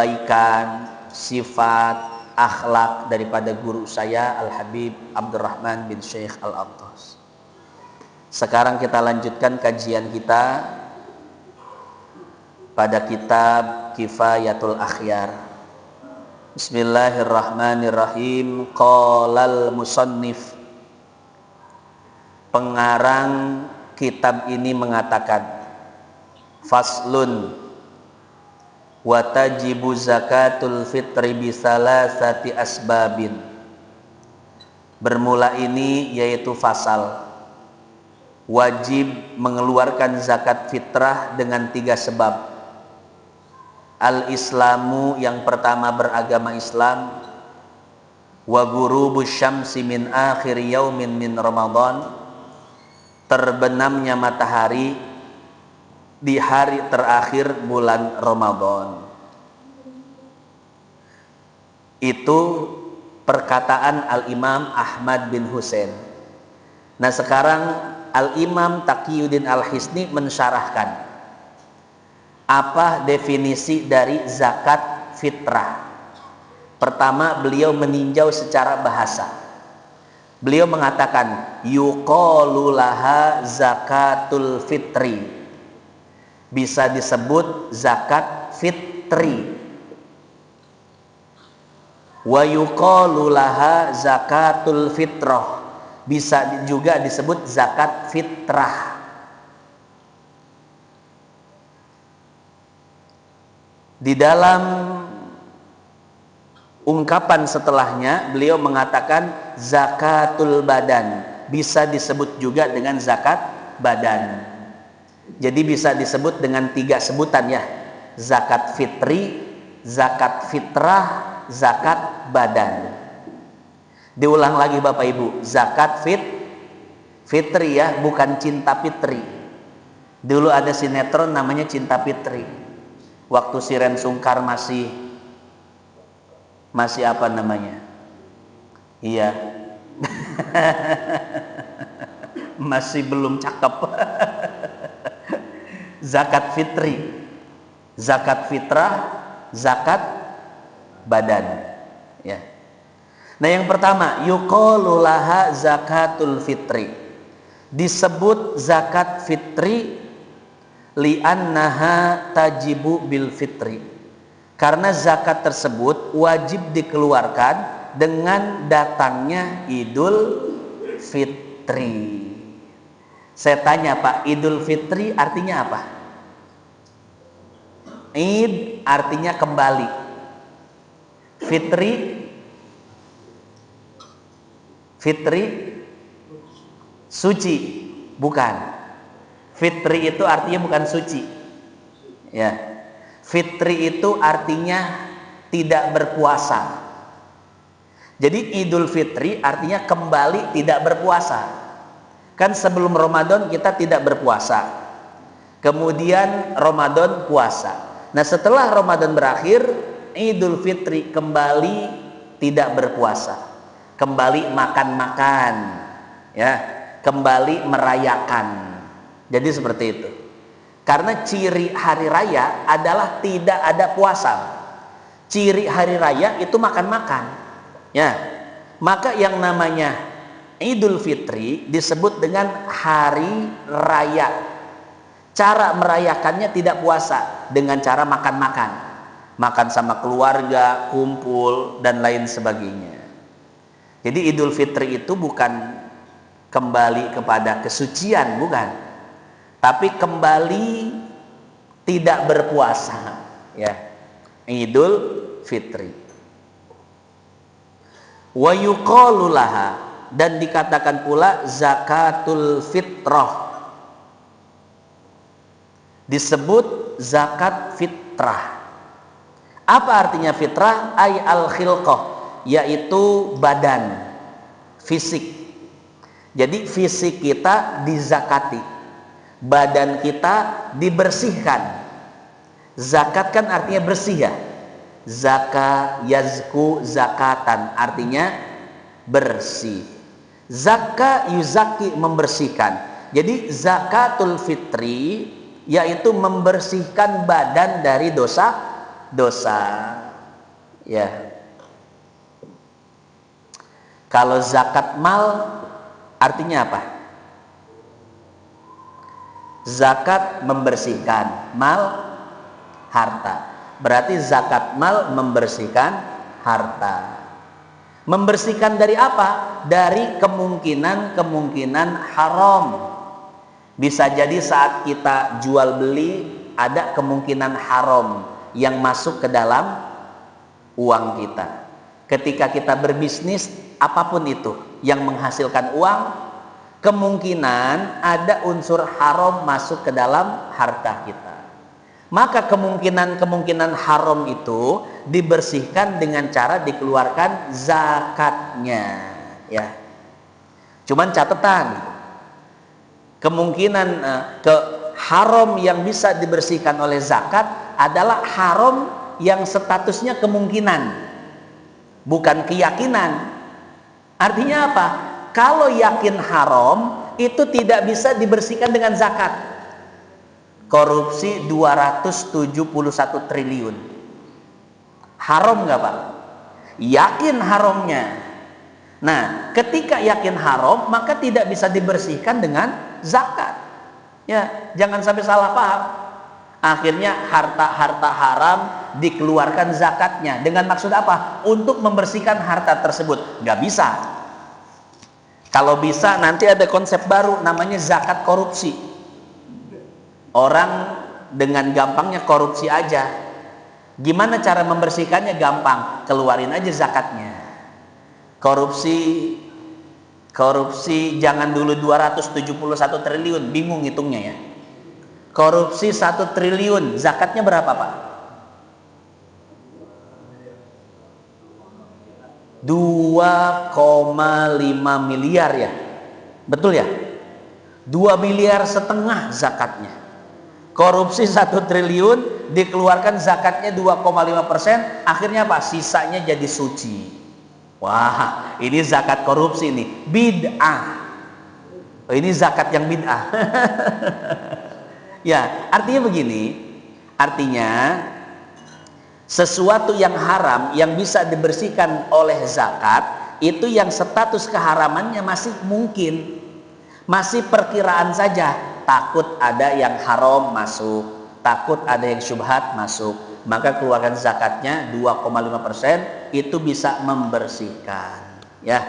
kebaikan, sifat, akhlak daripada guru saya Al-Habib Abdurrahman bin Syekh Al-Attas. Sekarang kita lanjutkan kajian kita pada kitab Kifayatul Akhyar. Bismillahirrahmanirrahim. Qalal musannif, pengarang kitab ini mengatakan, faslun wa tajibu zakatul fitri bisalasati asbabin. Bermula ini yaitu fasal, wajib mengeluarkan zakat fitrah dengan 3 sebab. Al-Islamu, yang pertama beragama Islam, wa ghurubus syamsi min akhir yaumin min Ramadan, terbenamnya matahari di hari terakhir bulan Ramadan. Itu perkataan Al-Imam Ahmad bin Husain. Nah, sekarang Al-Imam Taqiyuddin Al-Hisni mensyarahkan apa definisi dari zakat fitrah. Pertama, beliau meninjau secara bahasa. Beliau mengatakan yuqalu laha zakatul fitri, bisa disebut zakat fitri, wa yuqalu laha zakatul fitrah, bisa juga disebut zakat fitrah. Di dalam ungkapan setelahnya beliau mengatakan zakatul badan, bisa disebut juga dengan zakat badan. Jadi bisa disebut dengan 3 sebutan ya, zakat fitri, zakat fitrah, zakat badan. Diulang lagi Bapak Ibu, zakat fitri ya, bukan cinta fitri. Dulu ada sinetron namanya Cinta Fitri. Waktu Siren Sungkar masih apa namanya? Iya. Masih belum cakep. Zakat fitri, zakat fitrah, zakat badan. Ya. Nah, yang pertama, yuqalu laha zakatul fitri. Disebut zakat fitri li'annaha tajibu bil fitri, karena zakat tersebut wajib dikeluarkan dengan datangnya Idul Fitri. Saya tanya Pak, Idul Fitri artinya apa? Id artinya kembali, Fitri suci, bukan. Fitri itu artinya bukan suci. Ya. Fitri itu artinya tidak berpuasa. Jadi Idul Fitri artinya kembali tidak berpuasa. Kan sebelum Ramadan kita tidak berpuasa. Kemudian Ramadan puasa. Nah, setelah Ramadan berakhir, Idul Fitri kembali tidak berpuasa. Kembali makan-makan. Ya, kembali merayakan. Jadi seperti itu. Karena ciri hari raya adalah tidak ada puasa. Ciri hari raya itu makan-makan. Ya. Maka yang namanya Idul Fitri disebut dengan hari raya. Cara merayakannya tidak puasa, dengan cara makan-makan. Makan sama keluarga, kumpul dan lain sebagainya. Jadi Idul Fitri itu bukan kembali kepada kesucian, bukan. Tapi kembali tidak berpuasa, ya. Idul Fitri. Wa yuqalu laha, dan dikatakan pula zakatul fitrah. Disebut zakat fitrah. Apa artinya fitrah? Ay al-khilqah, yaitu badan, fisik. Jadi fisik kita dizakati, badan kita dibersihkan. Zakat kan artinya bersih ya. Zaka yazku zakatan, artinya bersih. Zaka yuzaki, membersihkan. Jadi zakatul fitri yaitu membersihkan badan dari dosa dosa. Ya. Kalau zakat mal artinya apa? Zakat membersihkan, mal harta. Berarti zakat mal membersihkan harta. Membersihkan dari apa? Dari kemungkinan haram. Bisa jadi saat kita jual beli ada kemungkinan haram yang masuk ke dalam uang kita. Ketika kita berbisnis, apapun itu yang menghasilkan uang, kemungkinan ada unsur haram masuk ke dalam harta kita. Maka kemungkinan haram itu dibersihkan dengan cara dikeluarkan zakatnya, ya. Cuman catatan, kemungkinan haram yang bisa dibersihkan oleh zakat adalah haram yang statusnya kemungkinan, bukan keyakinan. Artinya apa? Kalau yakin haram itu tidak bisa dibersihkan dengan zakat. Korupsi 271 triliun. Haram nggak Pak? Yakin haramnya. Nah, ketika yakin haram, maka tidak bisa dibersihkan dengan zakat. Ya, jangan sampai salah paham. Akhirnya harta haram dikeluarkan zakatnya. Dengan maksud apa? Untuk membersihkan harta tersebut. Nggak bisa. Kalau bisa nanti ada konsep baru namanya zakat korupsi. Orang dengan gampangnya korupsi aja. Gimana cara membersihkannya? Gampang, keluarin aja zakatnya. Korupsi jangan dulu 271 triliun, bingung hitungnya ya. Korupsi 1 triliun, zakatnya berapa Pak? 2,5 miliar ya. Betul ya? 2,5 miliar zakatnya. Korupsi 1 triliun dikeluarkan zakatnya 2,5%, akhirnya apa? Sisanya jadi suci. Wah, ini zakat korupsi nih, bid'ah. Oh, ini zakat yang bid'ah. Ya, artinya begini. Artinya sesuatu yang haram yang bisa dibersihkan oleh zakat itu yang status keharamannya masih mungkin, masih perkiraan saja. Takut ada yang haram masuk, takut ada yang syubhat masuk, maka keluarkan zakatnya 2,5%, itu bisa membersihkan, ya.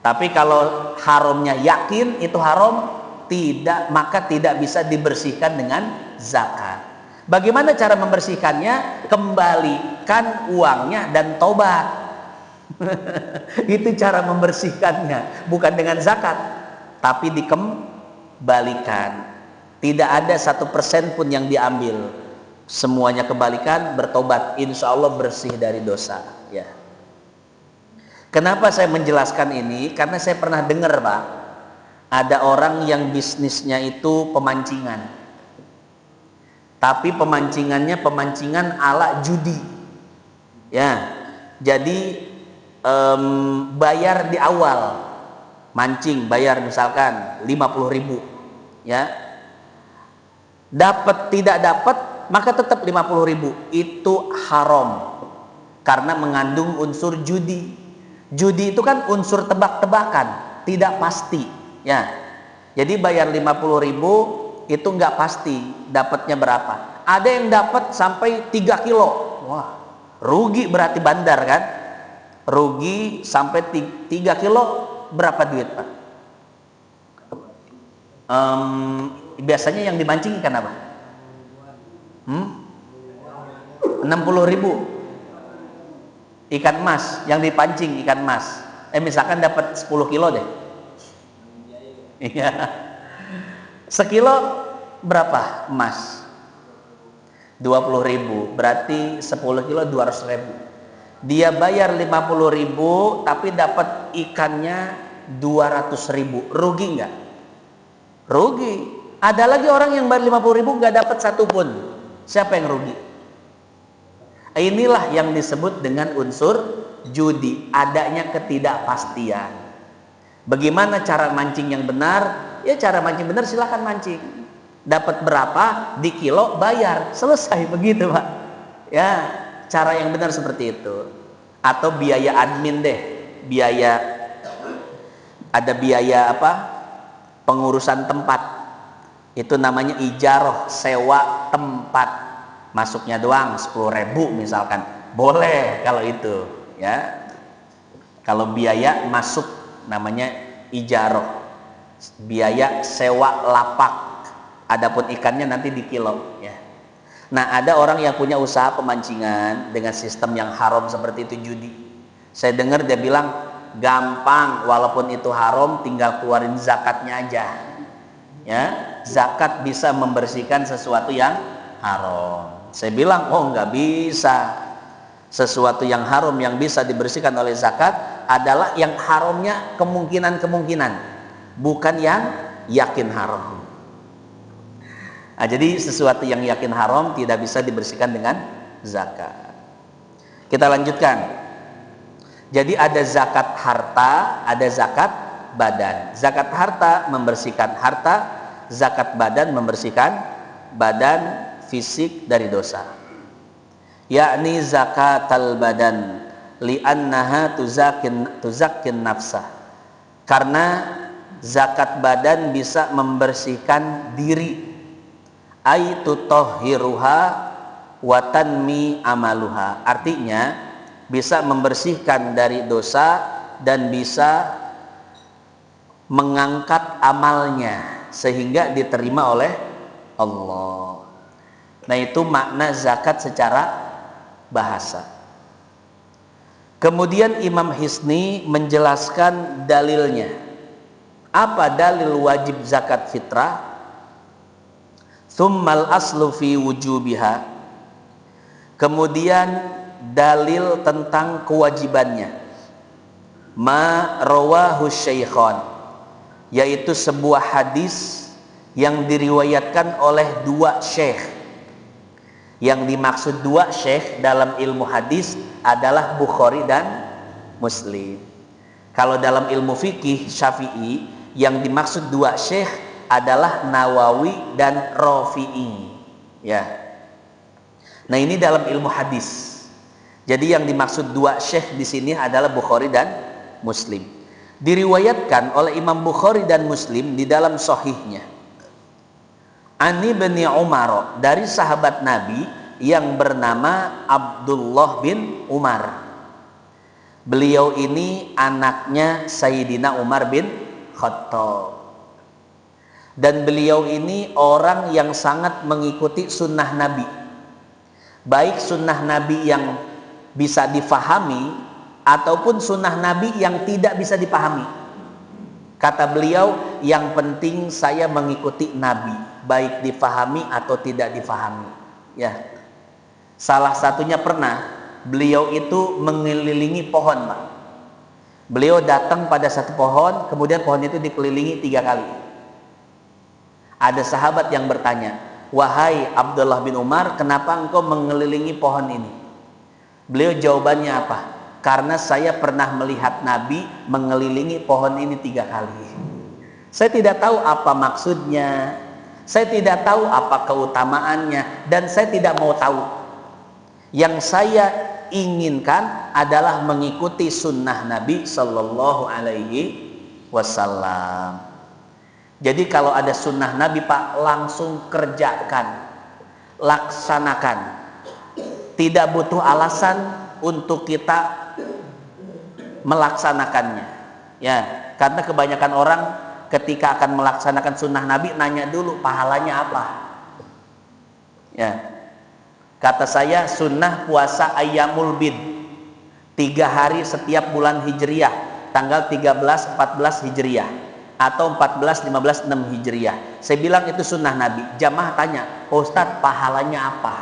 Tapi kalau haramnya yakin itu haram, tidak, maka tidak bisa dibersihkan dengan zakat. Bagaimana cara membersihkannya? Kembalikan uangnya dan tobat. Itu cara membersihkannya, bukan dengan zakat, tapi dikembalikan. Tidak ada 1% pun yang diambil, semuanya kembalikan, bertobat, insya Allah bersih dari dosa. Ya. Kenapa saya menjelaskan ini? Karena saya pernah dengar Pak, ada orang yang bisnisnya itu pemancingan, tapi pemancingannya pemancingan ala judi. Ya, jadi bayar di awal mancing, bayar misalkan 50.000, ya, dapat tidak dapat maka tetap 50.000, itu haram karena mengandung unsur judi. Judi itu kan unsur tebak-tebakan, tidak pasti, ya. Jadi bayar 50.000 itu nggak pasti dapatnya berapa. Ada yang dapat sampai 3 kilo, wah, rugi berarti bandar kan. Rugi sampai 3 kilo, berapa duit Pak? Biasanya yang dimancing ikan apa? 60.000. Ikan emas, yang dipancing ikan emas. Misalkan dapat 10 kilo deh. Iya. Sekilo berapa emas? 20.000. Berarti 10 kilo 200.000. Dia bayar 50.000 tapi dapat ikannya 200.000. Rugi nggak? Rugi. Ada lagi orang yang bayar 50.000 nggak dapat satu pun. Siapa yang rugi? Inilah yang disebut dengan unsur judi, adanya ketidakpastian. Bagaimana cara mancing yang benar? Ya, cara mancing benar silahkan mancing. Dapat berapa di kilo bayar, selesai, begitu Pak. Ya, cara yang benar seperti itu. Atau biaya admin deh, biaya, ada biaya apa? Pengurusan tempat. Itu namanya ijaroh, sewa tempat. Masuknya doang 10.000 misalkan. Boleh kalau itu, ya. Kalau biaya masuk namanya ijaroh. Biaya sewa lapak. Adapun ikannya nanti di kilo, ya. Nah, ada orang yang punya usaha pemancingan dengan sistem yang haram seperti itu, judi. Saya dengar dia bilang gampang, walaupun itu haram, tinggal keluarin zakatnya aja. Ya, zakat bisa membersihkan sesuatu yang haram. Saya bilang, oh nggak bisa. Sesuatu yang haram yang bisa dibersihkan oleh zakat adalah yang haramnya kemungkinan-kemungkinan, bukan yang yakin haram. Nah, jadi sesuatu yang yakin haram tidak bisa dibersihkan dengan zakat. Kita lanjutkan. Jadi ada zakat harta, ada zakat badan. Zakat harta membersihkan harta, zakat badan membersihkan badan fisik dari dosa. Yakni zakatal badan li'annaha tuzakkin nafsah. Karena zakat badan bisa membersihkan diri. Ai tutahhiruha wa tanmi amaluha. Artinya bisa membersihkan dari dosa dan bisa mengangkat amalnya sehingga diterima oleh Allah. Nah, itu makna zakat secara bahasa. Kemudian Imam Hisni menjelaskan dalilnya. Apa dalil wajib zakat fitrah? Tsummal aslu fi wujubiha. Kemudian dalil tentang kewajibannya. Ma rawahu syaikhan, yaitu sebuah hadis yang diriwayatkan oleh dua syekh. Yang dimaksud dua syekh dalam ilmu hadis adalah Bukhari dan Muslim. Kalau dalam ilmu fikih Syafi'i, yang dimaksud dua syekh adalah Nawawi dan Rafi'i, ya. Nah, ini dalam ilmu hadis. Jadi yang dimaksud dua syekh di sini adalah Bukhari dan Muslim. Diriwayatkan oleh Imam Bukhari dan Muslim di dalam sahihnya. Ani bin Umar, dari sahabat Nabi yang bernama Abdullah bin Umar. Beliau ini anaknya Sayyidina Umar bin Khattab. Dan beliau ini orang yang sangat mengikuti sunnah Nabi. Baik sunnah Nabi yang bisa difahami ataupun sunnah Nabi yang tidak bisa dipahami. Kata beliau, yang penting saya mengikuti Nabi, baik difahami atau tidak difahami. Ya. Salah satunya pernah beliau itu mengelilingi pohon, Pak. Beliau datang pada satu pohon, kemudian pohon itu dikelilingi 3 kali. Ada sahabat yang bertanya, wahai Abdullah bin Umar, kenapa engkau mengelilingi pohon ini? Beliau jawabannya apa? Karena saya pernah melihat Nabi mengelilingi pohon ini 3 kali. Saya tidak tahu apa maksudnya, saya tidak tahu apa keutamaannya, dan saya tidak mau tahu. Yang saya inginkan adalah mengikuti sunnah Nabi Sallallahu Alaihi Wasallam. Jadi kalau ada sunnah Nabi, Pak, langsung kerjakan, laksanakan. Tidak butuh alasan untuk kita melaksanakannya. Ya, karena kebanyakan orang ketika akan melaksanakan sunnah Nabi nanya dulu pahalanya apa. Ya, kata saya sunnah puasa Ayyamul Bid 3 hari setiap bulan Hijriyah, tanggal 13, 14 Hijriyah. Atau 14, 15, 6 Hijriyah. Saya bilang itu sunnah Nabi. Jamaah tanya, Ustadz pahalanya apa?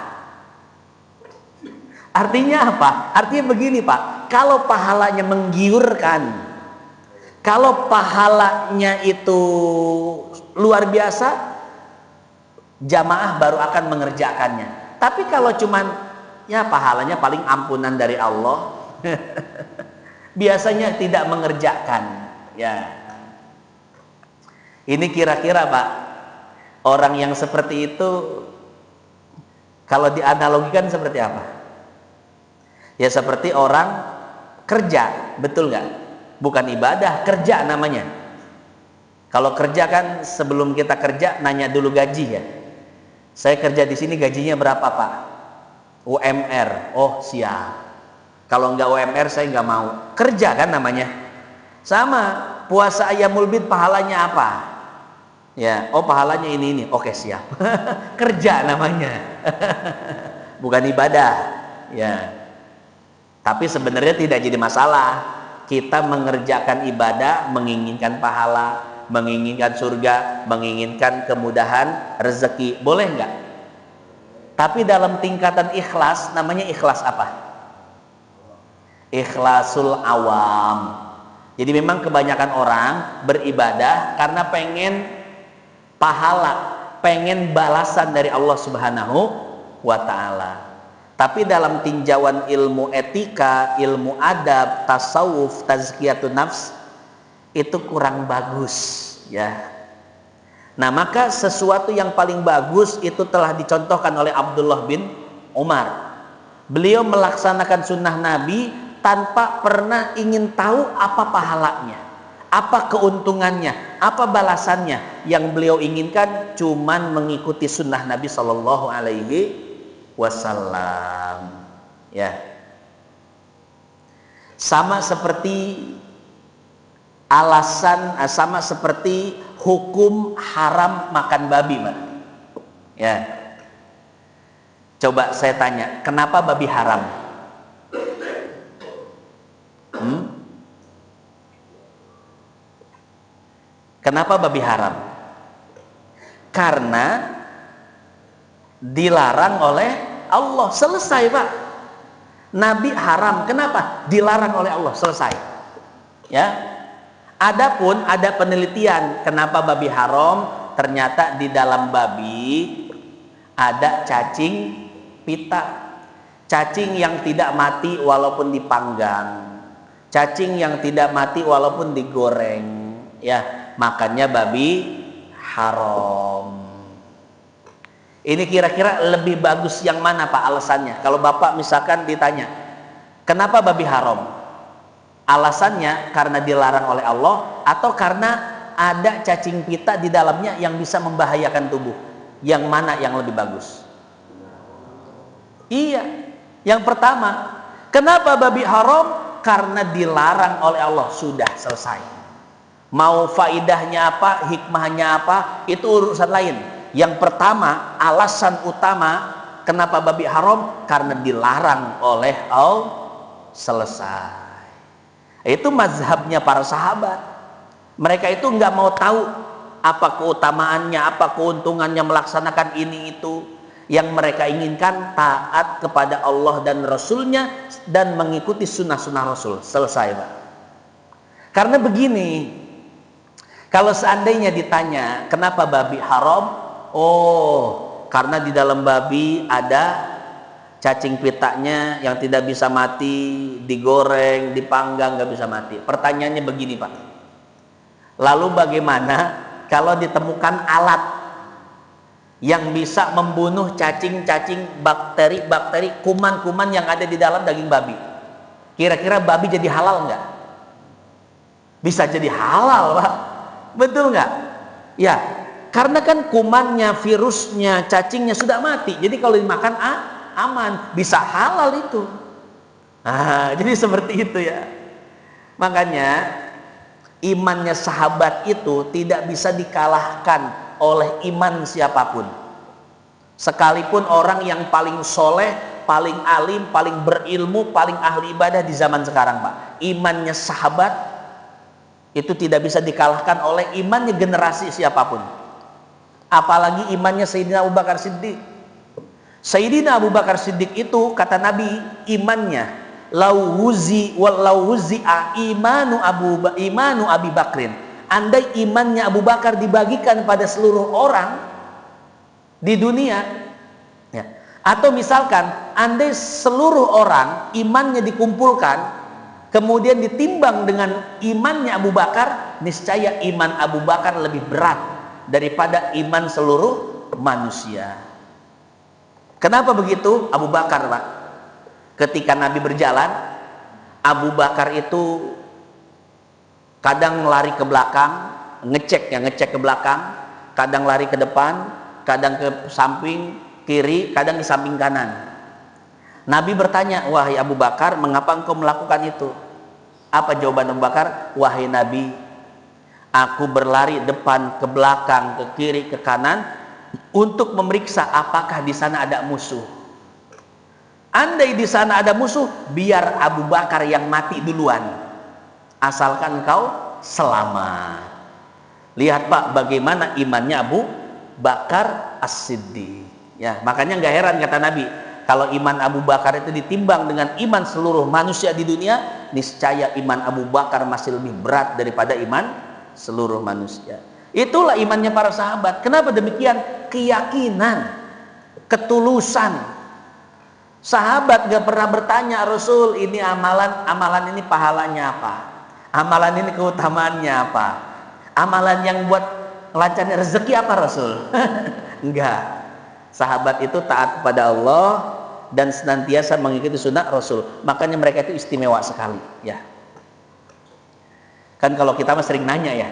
Artinya apa? Artinya begini, Pak. Kalau pahalanya menggiurkan, kalau pahalanya itu luar biasa, jamaah baru akan mengerjakannya. Tapi kalau cuman ya pahalanya paling ampunan dari Allah, biasanya tidak mengerjakan. Ya. Ini kira-kira, Pak, orang yang seperti itu kalau dianalogikan seperti apa? Ya seperti orang kerja, betul nggak? Bukan ibadah, kerja namanya. Kalau kerja kan sebelum kita kerja nanya dulu gaji ya. Saya kerja di sini gajinya berapa Pak? UMR. Oh siap. Kalau nggak UMR saya nggak mau. Kerja kan namanya. Sama, puasa Ayyamul Bid pahalanya apa? Ya, oh pahalanya ini. Oke siap. Kerja namanya. Bukan ibadah. Ya. Tapi sebenarnya tidak jadi masalah. Kita mengerjakan ibadah, menginginkan pahala, menginginkan surga, menginginkan kemudahan rezeki. Boleh nggak? Tapi dalam tingkatan ikhlas, namanya ikhlas apa? Ikhlasul awam. Jadi memang kebanyakan orang beribadah karena pengen pahala, pengen balasan dari Allah Subhanahu wa ta'ala. Tapi dalam tinjauan ilmu etika, ilmu adab, tasawuf, tazkiyatun nafs, itu kurang bagus ya. Nah maka sesuatu yang paling bagus itu telah dicontohkan oleh Abdullah bin Umar. Beliau melaksanakan sunnah Nabi tanpa pernah ingin tahu apa pahalanya, apa keuntungannya, apa balasannya. Yang beliau inginkan cuman mengikuti sunnah Nabi Shallallahu Alaihi Wasallam. Ya, sama seperti alasan, sama seperti hukum haram makan babi, Pak. Ya, coba saya tanya, kenapa babi haram? Kenapa babi haram? Karena dilarang oleh Allah. Selesai Pak. Nabi haram. Kenapa? Dilarang oleh Allah. Selesai. Ya. Adapun ada penelitian kenapa babi haram. Ternyata di dalam babi ada cacing pita. Cacing yang tidak mati walaupun dipanggang. Cacing yang tidak mati walaupun digoreng. Ya, makannya babi haram. Ini kira-kira lebih bagus yang mana Pak alasannya? Kalau Bapak misalkan ditanya, kenapa babi haram? Alasannya karena dilarang oleh Allah atau karena ada cacing pita di dalamnya yang bisa membahayakan tubuh? Yang mana yang lebih bagus? Iya, yang pertama. Kenapa babi haram? Karena dilarang oleh Allah. Sudah selesai. Mau faidahnya apa, hikmahnya apa, itu urusan lain. Yang pertama, alasan utama kenapa babi haram, karena dilarang oleh Allah. Selesai. Itu mazhabnya para sahabat. Mereka itu nggak mau tahu apa keutamaannya, apa keuntungannya melaksanakan ini itu. Yang mereka inginkan taat kepada Allah dan Rasulnya dan mengikuti sunnah-sunnah Rasul. Selesai Pak. Karena begini, kalau seandainya ditanya kenapa babi haram, oh, karena di dalam babi ada cacing pitanya yang tidak bisa mati, digoreng, dipanggang, nggak bisa mati. Pertanyaannya begini Pak, lalu bagaimana kalau ditemukan alat yang bisa membunuh cacing-cacing, bakteri-bakteri, kuman-kuman yang ada di dalam daging babi? Kira-kira babi jadi halal nggak? Bisa jadi halal Pak, betul nggak? Ya, karena kan kumannya, virusnya, cacingnya sudah mati. Jadi kalau dimakan aman, bisa halal itu. Nah, jadi seperti itu ya. Makanya imannya sahabat itu tidak bisa dikalahkan oleh iman siapapun. Sekalipun orang yang paling soleh, paling alim, paling berilmu, paling ahli ibadah di zaman sekarang Pak, imannya sahabat itu tidak bisa dikalahkan oleh imannya generasi siapapun. Apalagi imannya Sayyidina Abu Bakar Siddiq. Sayyidina Abu Bakar Siddiq itu kata Nabi, imannya lauzi'a imanu Abi Bakrin. Andai imannya Abu Bakar dibagikan pada seluruh orang di dunia, ya. Atau misalkan andai seluruh orang imannya dikumpulkan kemudian ditimbang dengan imannya Abu Bakar, niscaya iman Abu Bakar lebih berat daripada iman seluruh manusia. Kenapa begitu? Abu Bakar Pak, Ketika Nabi berjalan, Abu Bakar itu kadang lari ke belakang, ngecek ke belakang, kadang lari ke depan, kadang ke samping kiri, kadang di samping kanan. Nabi bertanya, wahai Abu Bakar, mengapa engkau melakukan itu? Apa jawaban Abu Bakar? Wahai Nabi, aku berlari depan ke belakang, ke kiri, ke kanan untuk memeriksa apakah di sana ada musuh. Andai di sana ada musuh, biar Abu Bakar yang mati duluan, asalkan engkau selamat. Lihat Pak, bagaimana imannya Abu Bakar As-Siddiq. Ya, makanya nggak heran kata Nabi, kalau iman Abu Bakar itu ditimbang dengan iman seluruh manusia di dunia, niscaya iman Abu Bakar masih lebih berat daripada iman seluruh manusia. Itulah imannya para sahabat. Kenapa demikian? Keyakinan, ketulusan. Sahabat gak pernah bertanya, Rasul ini amalan ini pahalanya apa? Amalan ini keutamaannya apa? Amalan yang buat lancarnya rezeki apa Rasul? Enggak. Sahabat itu taat kepada Allah dan senantiasa mengikuti sunnah Rasul. Makanya mereka itu istimewa sekali, ya. Kan kalau kita mah sering nanya ya,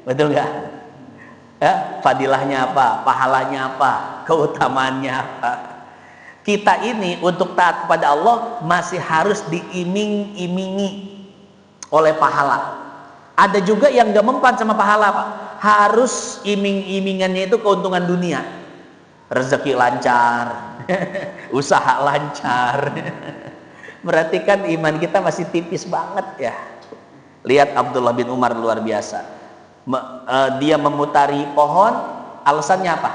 betul nggak? Ya, fadilahnya apa? Pahalanya apa? Keutamaannya apa? Kita ini untuk taat kepada Allah masih harus diiming-imingi oleh pahala. Ada juga yang gak mempan sama pahala Pak. Harus iming-imingannya itu keuntungan dunia. Rezeki lancar, usaha lancar. Berarti kan iman kita masih tipis banget ya. Lihat Abdullah bin Umar luar biasa. Dia memutari pohon, alasannya apa?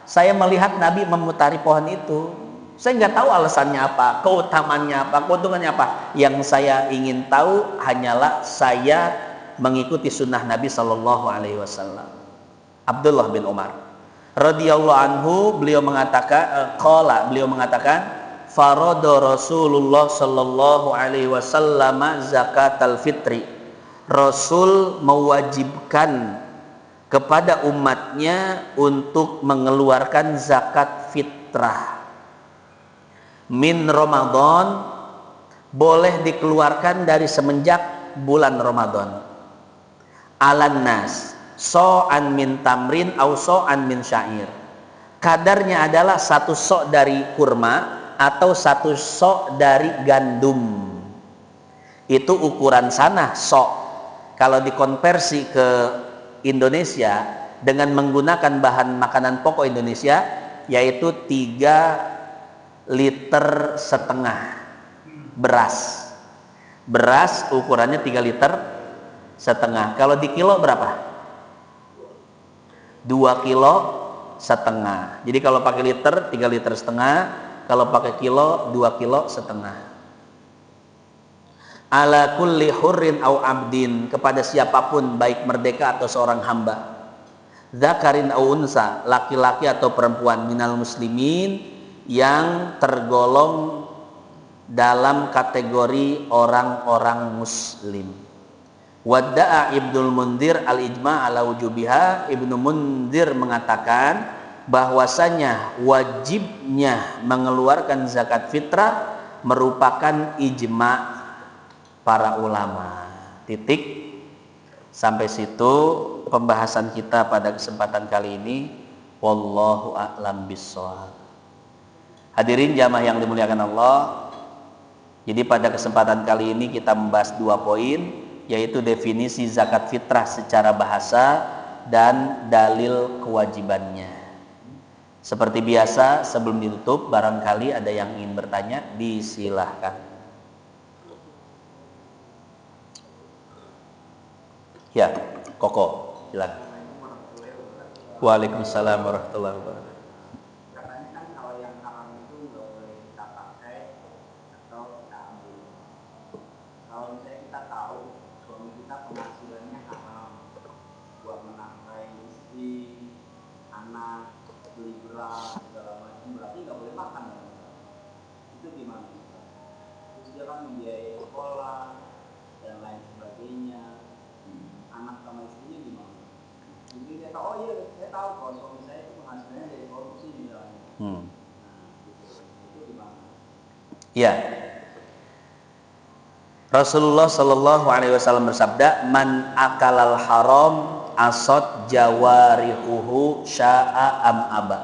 Saya melihat Nabi memutari pohon itu. Saya nggak tahu alasannya apa, keutamaannya apa, keuntungannya apa. Yang saya ingin tahu hanyalah saya mengikuti sunnah Nabi Shallallahu Alaihi Wasallam. Abdullah bin Umar radhiyallahu anhu, beliau mengatakan, farada Rasulullah Shallallahu Alaihi Wasallam zakat al-fitri. Rasul mewajibkan kepada umatnya untuk mengeluarkan zakat fitrah. Min Ramadan, boleh dikeluarkan dari semenjak bulan Ramadan. Alan nas so'an min tamrin au so'an min syair. Kadarnya adalah satu sok dari kurma atau satu sok dari gandum. Itu ukuran sana sok. Kalau dikonversi ke Indonesia dengan menggunakan bahan makanan pokok Indonesia, yaitu 3,5 liter beras. Beras ukurannya 3,5 liter. Kalau di kilo berapa? 2,5 kilo. Jadi kalau pakai liter 3,5 liter, kalau pakai kilo 2,5 kilo. Ala kulli hurrin au abdin, kepada siapapun baik merdeka atau seorang hamba. Dzakarin au unsa, laki-laki atau perempuan, minal muslimin, yang tergolong dalam kategori orang-orang muslim. Wadda'a Ibnul Mundir al-ijma' ala wujubiha. Ibnu Mundir mengatakan bahwasanya wajibnya mengeluarkan zakat fitrah merupakan ijma' para ulama. Titik. Sampai situ pembahasan kita pada kesempatan kali ini. Wallahu a'lam bishawab. Hadirin jamaah yang dimuliakan Allah, jadi pada kesempatan kali ini kita membahas 2 poin, yaitu definisi zakat fitrah secara bahasa dan dalil kewajibannya. Seperti biasa, sebelum ditutup, barangkali ada yang ingin bertanya, disilahkan. Ya, Koko, silakan. Waalaikumsalam warahmatullahi wabarakatuh. Membiayai sekolah dan lain sebagainya, anak sama istrinya gimana? Jadi dia tahu, oh iya saya tahu kalau suami saya itu penghasilannya dari korupsi misalnya. Nah, itu gimana? Ya, Rasulullah Shallallahu Alaihi Wasallam bersabda, man akalal haram asot jawarihuhu sya'a am aba.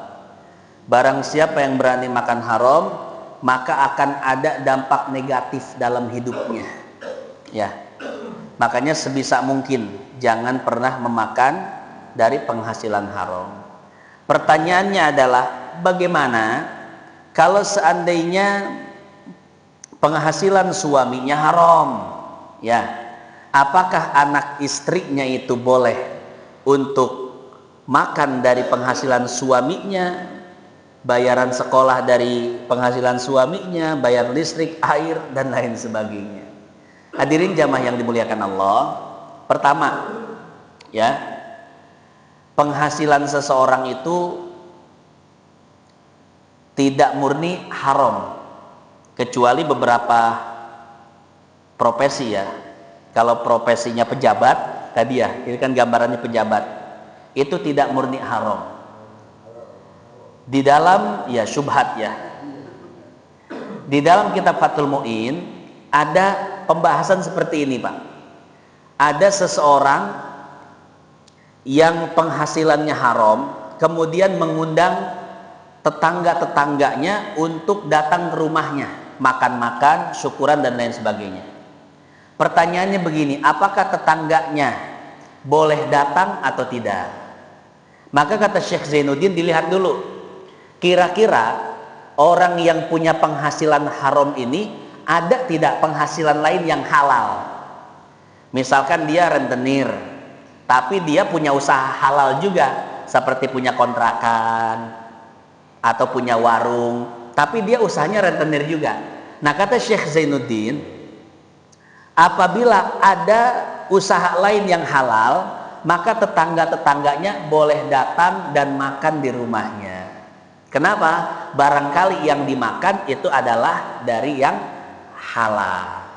Barang siapa yang berani makan haram, maka akan ada dampak negatif dalam hidupnya. Ya, makanya sebisa mungkin jangan pernah memakan dari penghasilan haram. Pertanyaannya adalah, bagaimana kalau seandainya penghasilan suaminya haram? Ya, apakah anak istrinya itu boleh untuk makan dari penghasilan suaminya, bayaran sekolah dari penghasilan suaminya, bayar listrik, air, dan lain sebagainya? Hadirin jamaah yang dimuliakan Allah, pertama, ya, penghasilan seseorang itu tidak murni haram, kecuali beberapa profesi ya. Kalau profesinya pejabat, tadi ya, ini kan gambarannya pejabat, itu tidak murni haram. Di dalam, ya syubhat ya, di dalam kitab Fathul Mu'in ada pembahasan seperti ini Pak. Ada seseorang yang penghasilannya haram, kemudian mengundang tetangga-tetangganya untuk datang ke rumahnya, makan-makan, syukuran dan lain sebagainya. Pertanyaannya begini, apakah tetangganya boleh datang atau tidak? Maka kata Syekh Zainuddin, dilihat dulu, kira-kira orang yang punya penghasilan haram ini ada tidak penghasilan lain yang halal? Misalkan dia rentenir, tapi dia punya usaha halal juga, seperti punya kontrakan atau punya warung, tapi dia usahanya rentenir juga. Nah, kata Syekh Zainuddin, apabila ada usaha lain yang halal, maka tetangga-tetangganya boleh datang dan makan di rumahnya. Kenapa? Barangkali yang dimakan itu adalah dari yang halal.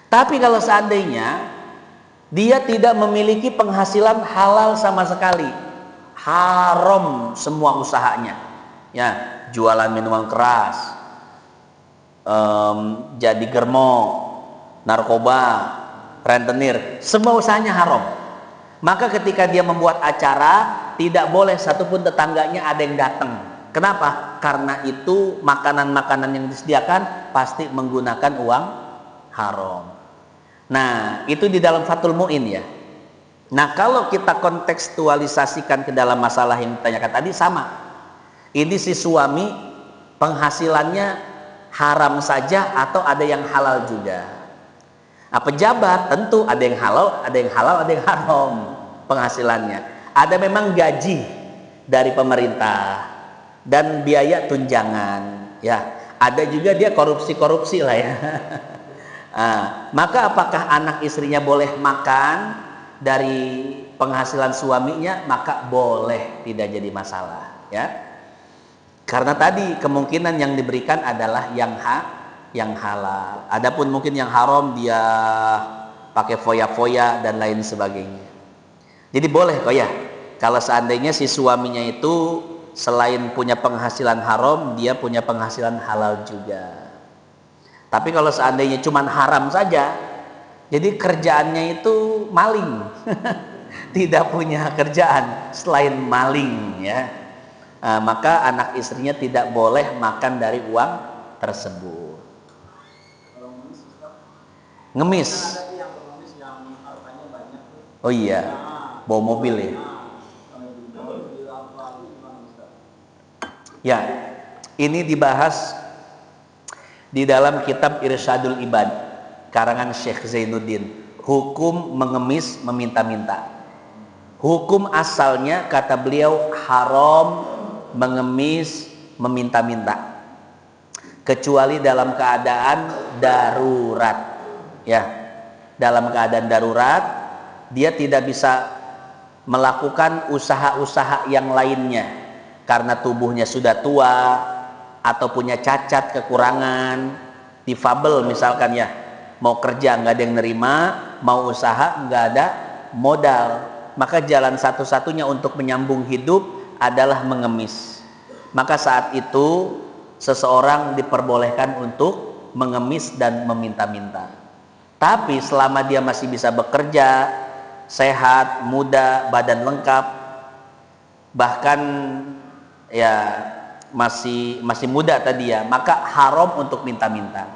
Tapi kalau seandainya dia tidak memiliki penghasilan halal sama sekali, haram semua usahanya, ya, jualan minuman keras, jadi germo, narkoba, rentenir, semua usahanya haram. Maka ketika dia membuat acara, tidak boleh satupun tetangganya ada yang datang. Kenapa? Karena itu makanan-makanan yang disediakan pasti menggunakan uang haram. Nah, itu di dalam Fathul Mu'in ya. Nah, kalau kita kontekstualisasikan ke dalam masalah yang ditanyakan tadi, sama. Ini si suami penghasilannya haram saja atau ada yang halal juga? Pejabat tentu ada yang halal, ada yang haram penghasilannya. Ada memang gaji dari pemerintah dan biaya tunjangan, ya. Ada juga dia korupsi lah ya. Maka apakah anak istrinya boleh makan dari penghasilan suaminya? Maka boleh, tidak jadi masalah, ya. Karena tadi kemungkinan yang diberikan adalah yang halal. Adapun mungkin yang haram dia pakai foya-foya dan lain sebagainya. Jadi boleh kok ya, kalau seandainya si suaminya itu selain punya penghasilan haram, dia punya penghasilan halal juga. Tapi kalau seandainya cuma haram saja, jadi kerjaannya itu maling, tidak punya kerjaan selain maling, ya, maka anak istrinya tidak boleh makan dari uang tersebut. Ngemis. Oh iya, bawa mobil ya. Ya, ini dibahas di dalam kitab Irsyadul Ibad karangan Syekh Zainuddin, hukum mengemis meminta-minta. Hukum asalnya kata beliau haram mengemis meminta-minta, kecuali dalam keadaan darurat. Ya, dalam keadaan darurat dia tidak bisa melakukan usaha-usaha yang lainnya karena tubuhnya sudah tua atau punya cacat, kekurangan, difabel misalkan ya, mau kerja nggak ada yang nerima, mau usaha nggak ada modal, maka jalan satu-satunya untuk menyambung hidup adalah mengemis. Maka saat itu seseorang diperbolehkan untuk mengemis dan meminta-minta. Tapi selama dia masih bisa bekerja, sehat, muda, badan lengkap, bahkan ya masih muda tadi ya, maka haram untuk minta-minta.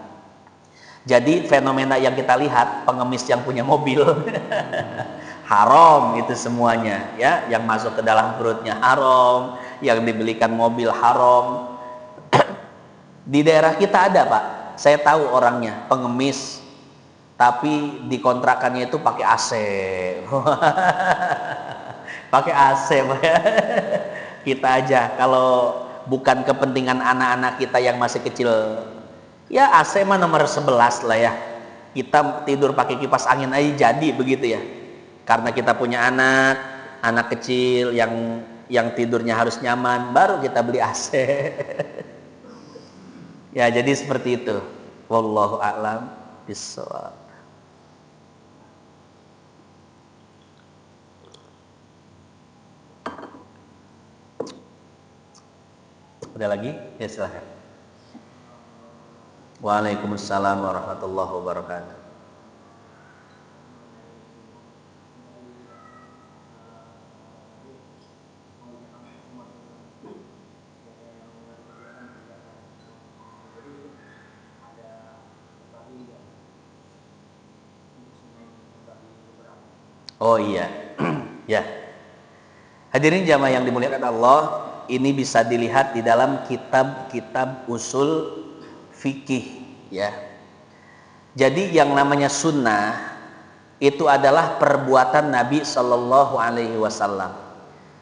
Jadi fenomena yang kita lihat, pengemis yang punya mobil haram itu semuanya ya, yang masuk ke dalam perutnya haram, yang dibelikan mobil haram. Di daerah kita ada Pak, saya tahu orangnya pengemis, tapi di kontrakannya itu pakai AC. Pakai AC Pak. Kita aja kalau bukan kepentingan anak-anak kita yang masih kecil, ya AC mah nomor 11 lah ya. Kita tidur pakai kipas angin aja jadi begitu ya. Karena kita punya anak kecil yang tidurnya harus nyaman, baru kita beli AC. Ya, jadi seperti itu. Wallahu a'lam bishawab. Ada lagi? Ya silahkan. Waalaikumsalam warahmatullahi wabarakatuh. Oh iya. Ya. Hadirin jamaah yang dimuliakan Allah, ini bisa dilihat di dalam kitab-kitab usul fikih ya. Jadi yang namanya sunnah itu adalah perbuatan Nabi Shallallahu Alaihi Wasallam.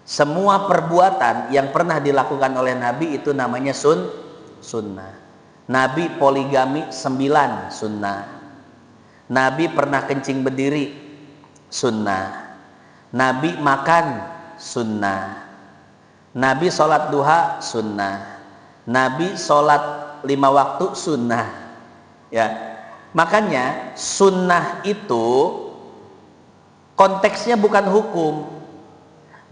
Semua perbuatan yang pernah dilakukan oleh Nabi itu namanya sunnah. Nabi poligami 9 sunnah. Nabi pernah kencing berdiri sunnah. Nabi makan sunnah. Nabi sholat duha sunnah. Nabi sholat 5 waktu sunnah. Ya, makanya sunnah itu konteksnya bukan hukum.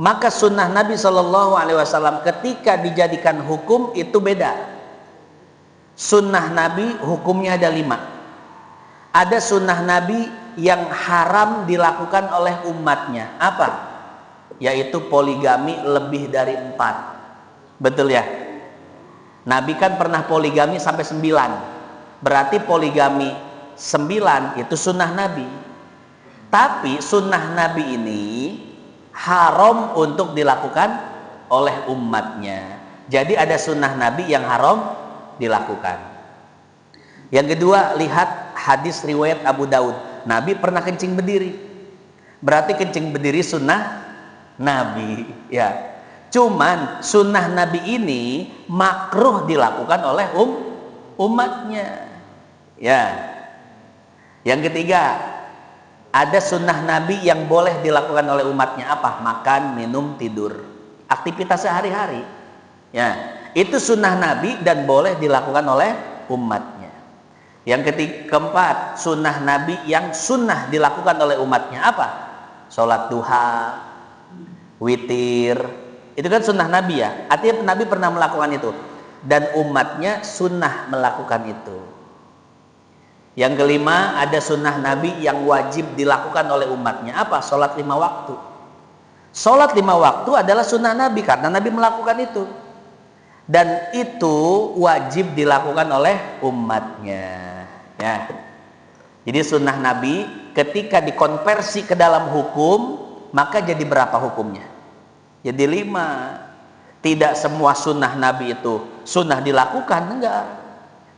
Maka sunnah Nabi Shallallahu Alaihi Wasallam ketika dijadikan hukum itu beda. Sunnah Nabi hukumnya ada 5. Ada sunnah Nabi yang haram dilakukan oleh umatnya. Apa? Yaitu poligami lebih dari 4. Betul ya? Nabi kan pernah poligami sampai 9. Berarti poligami 9 itu sunnah Nabi. Tapi sunnah Nabi ini haram untuk dilakukan oleh umatnya. Jadi ada sunnah Nabi yang haram dilakukan. Yang kedua, lihat hadis riwayat Abu Daud. Nabi pernah kencing berdiri. Berarti kencing berdiri sunnah Nabi ya. Cuman sunnah Nabi ini makruh dilakukan oleh umatnya ya. Yang ketiga, ada sunnah Nabi yang boleh dilakukan oleh umatnya. Apa? Makan, minum, tidur, aktivitas sehari-hari ya. Itu sunnah Nabi dan boleh dilakukan oleh umatnya. Yang keempat, sunnah Nabi yang sunnah dilakukan oleh umatnya. Apa? Sholat duha, witir, itu kan sunnah Nabi ya. Artinya Nabi pernah melakukan itu dan umatnya sunnah melakukan itu. Yang kelima, ada sunnah Nabi yang wajib dilakukan oleh umatnya. Apa? Sholat 5 waktu. Sholat 5 waktu adalah sunnah Nabi karena Nabi melakukan itu dan itu wajib dilakukan oleh umatnya ya. Jadi sunnah Nabi ketika dikonversi ke dalam hukum, maka jadi berapa hukumnya? Jadi 5. Tidak semua sunnah Nabi itu sunnah dilakukan, enggak.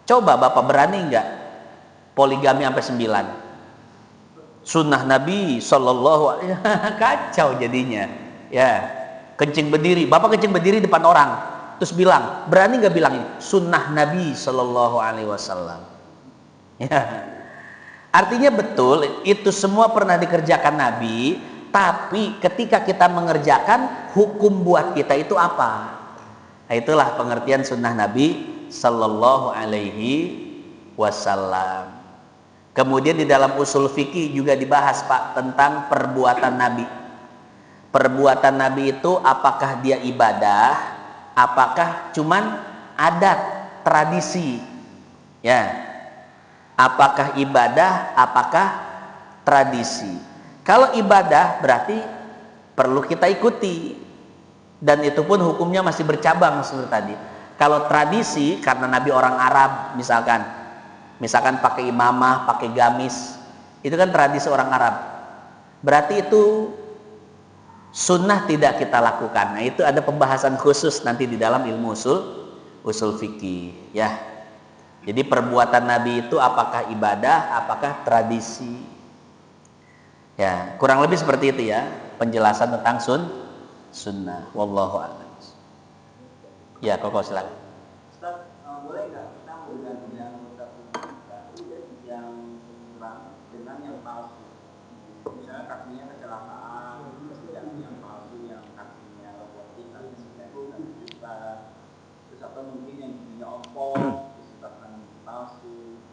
Coba Bapak berani enggak poligami sampai 9? Sunnah Nabi Sallallahu Alaihi Wasallam. Kacau jadinya ya. Kencing berdiri, Bapak kencing berdiri depan orang, terus bilang, berani enggak bilang ini sunnah Nabi Sallallahu Alaihi Wasallam ya. Artinya betul itu semua pernah dikerjakan Nabi, tapi ketika kita mengerjakan, hukum buat kita itu apa? Nah, itulah pengertian sunnah Nabi Sallallahu Alaihi Wasallam. Kemudian di dalam usul fikih juga dibahas Pak tentang perbuatan Nabi. Perbuatan Nabi itu apakah dia ibadah, apakah cuman adat, tradisi? Ya. Apakah ibadah, apakah tradisi? Kalau ibadah berarti perlu kita ikuti, dan itu pun hukumnya masih bercabang seperti tadi. Kalau tradisi, karena Nabi orang Arab misalkan pakai imamah, pakai gamis, itu kan tradisi orang Arab, berarti itu sunnah tidak kita lakukan. Nah, itu ada pembahasan khusus nanti di dalam ilmu usul fikih ya. Jadi perbuatan Nabi itu apakah ibadah, apakah tradisi? Ya, kurang lebih seperti itu ya penjelasan tentang sunnah. Wallahu a'lam. Ya, Koko silakan. Ustaz, boleh nggak kita mengganti yang kurang dengan yang palsu? Misalnya kakinya kecelakaan, ganti yang palsu, yang kakinya robotik, kakinya juta, terus atau mungkin yang giginya ompong, disebabkan palsu,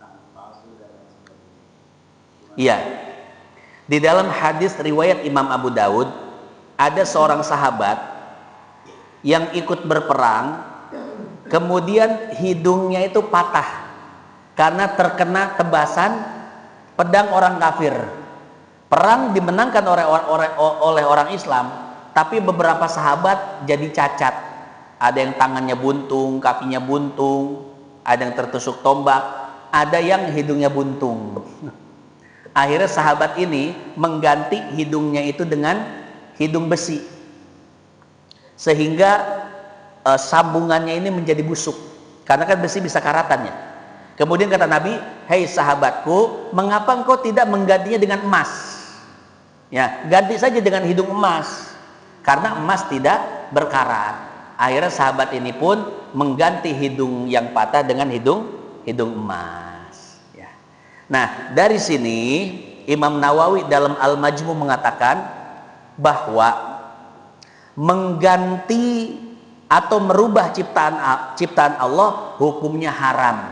tangan palsu dan lain sebagainya. Iya. Di dalam hadis riwayat Imam Abu Daud, ada seorang sahabat yang ikut berperang, kemudian hidungnya itu patah karena terkena tebasan pedang orang kafir. Perang dimenangkan oleh orang Islam, tapi beberapa sahabat jadi cacat. Ada yang tangannya buntung, kakinya buntung, ada yang tertusuk tombak, ada yang hidungnya buntung. Akhirnya sahabat ini mengganti hidungnya itu dengan hidung besi, sehingga sambungannya ini menjadi busuk, karena kan besi bisa karatannya. Kemudian kata Nabi, hei sahabatku, mengapa engkau tidak menggantinya dengan emas? Ya, ganti saja dengan hidung emas, karena emas tidak berkarat. Akhirnya sahabat ini pun mengganti hidung yang patah dengan hidung emas. Ya. Nah, dari sini Imam Nawawi dalam Al-Majmu mengatakan bahwa mengganti atau merubah ciptaan Allah hukumnya haram,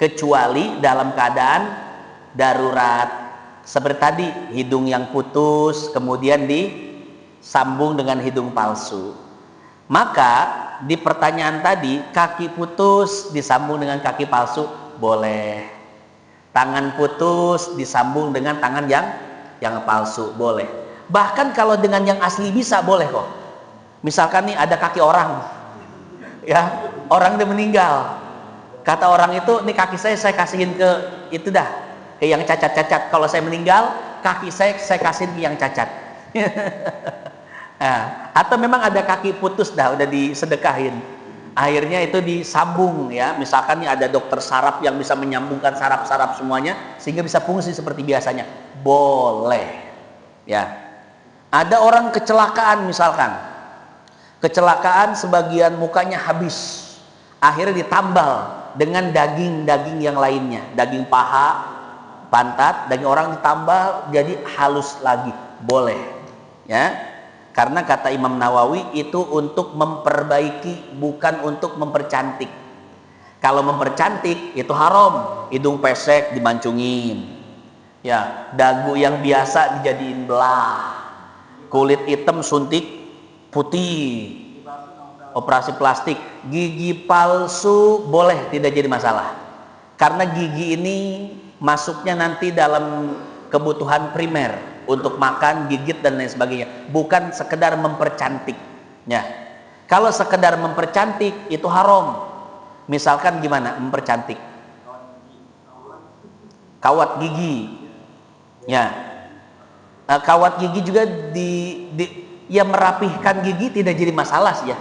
kecuali dalam keadaan darurat, seperti tadi hidung yang putus kemudian disambung dengan hidung palsu. Maka di pertanyaan tadi, kaki putus disambung dengan kaki palsu boleh, tangan putus disambung dengan tangan yang palsu boleh. Bahkan kalau dengan yang asli bisa boleh kok. Misalkan nih ada kaki orang, ya, orang udah meninggal, kata orang itu, nih kaki saya kasihin ke itu dah, ke yang cacat-cacat. Kalau saya meninggal, kaki saya kasihin ke yang cacat. Nah, atau memang ada kaki putus dah, udah disedekahin, akhirnya itu disambung ya. Misalkan nih ada dokter saraf yang bisa menyambungkan saraf-saraf semuanya sehingga bisa fungsi seperti biasanya, boleh ya. Ada orang kecelakaan, misalkan kecelakaan sebagian mukanya habis, akhirnya ditambal dengan daging-daging yang lainnya, daging paha, pantat, daging orang ditambal jadi halus lagi, boleh ya. Karena kata Imam Nawawi itu untuk memperbaiki, bukan untuk mempercantik. Kalau mempercantik itu haram, hidung pesek dimancungin, ya, dagu yang biasa dijadiin belah, kulit hitam suntik putih, operasi plastik, gigi palsu boleh, tidak jadi masalah. Karena gigi ini masuknya nanti dalam kebutuhan primer untuk makan, gigit dan lain sebagainya, bukan sekedar mempercantik ya. Kalau sekedar mempercantik itu haram. Misalkan gimana mempercantik? Kawat gigi ya. Kawat gigi juga ya, merapihkan gigi tidak jadi masalah sih ya.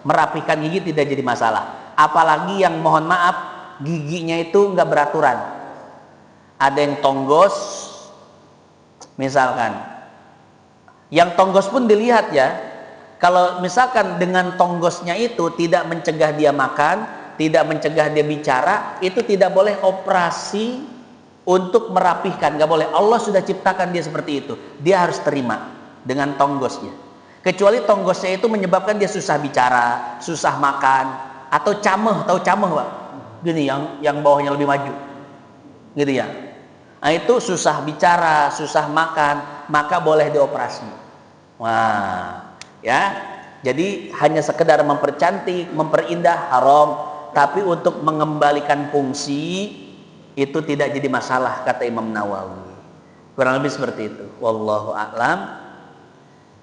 Merapihkan gigi tidak jadi masalah. Apalagi yang mohon maaf giginya itu nggak beraturan. Ada yang tonggos, misalkan. Yang tonggos pun dilihat ya. Kalau misalkan dengan tonggosnya itu tidak mencegah dia makan, tidak mencegah dia bicara, itu tidak boleh operasi untuk merapihkan, nggak boleh. Allah sudah ciptakan dia seperti itu, dia harus terima dengan tonggosnya. Kecuali tonggosnya itu menyebabkan dia susah bicara, susah makan, atau cameh, tahu cameh Pak? Gini, yang bawahnya lebih maju, gitu ya. Nah, itu susah bicara, susah makan, maka boleh dioperasi. Wah, ya. Jadi hanya sekedar mempercantik, memperindah haram, tapi untuk mengembalikan fungsi itu tidak jadi masalah, kata Imam Nawawi. Kurang lebih seperti itu. Wallahu a'lam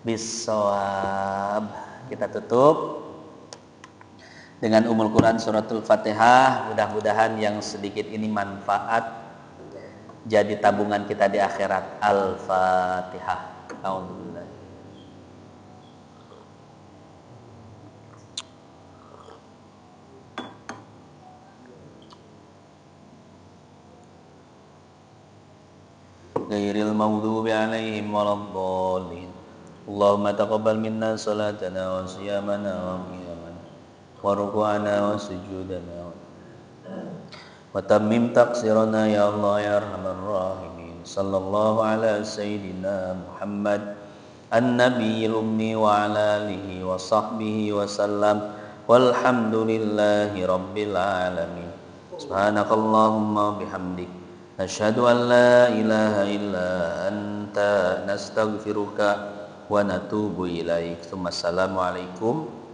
bissawab. Kita tutup dengan Ummul Quran suratul Fatihah. Mudah-mudahan yang sedikit ini manfaat jadi tabungan kita di akhirat. Al-Fatihah. Alhamdulillah. Ghairil maghdubi 'alaihim waladdallin. Allahumma taqabbal minna salatana wa siyamana wa qiyamana wa ruku'ana wa sujudana wa tammim taqsirana ya Allah ya arhamar rahimin. Sallallahu ala sayyidina Muhammad an-nabiyil ummi wa ala alihi wa sahbihi wa sallam. Walhamdulillahi rabbil alamin. Subhanakallahumma bihamdik asyhadu an la ilaha illa anta nastaghfiruka wa natubu ilaik. Assalamualaikum